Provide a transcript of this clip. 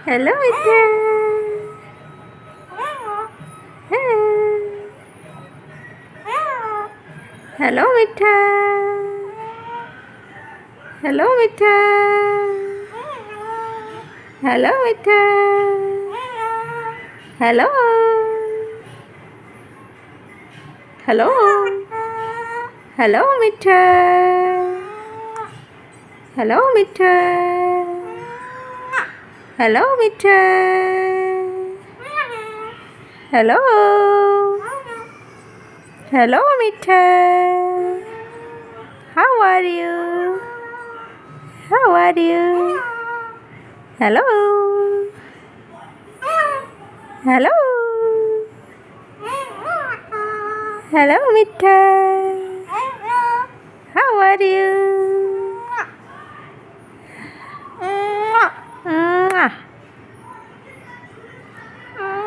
Hello, mithiya. Hello, mithiya. Hello, mithiya. Hello, mithiya. Hello. Hello. Hello, mithiya. Hello, mithiya. Hello, mithiya. Hello. Hello, mithiya. How are you? How are you? Hello. Hello. Hello, mithiya. How are you?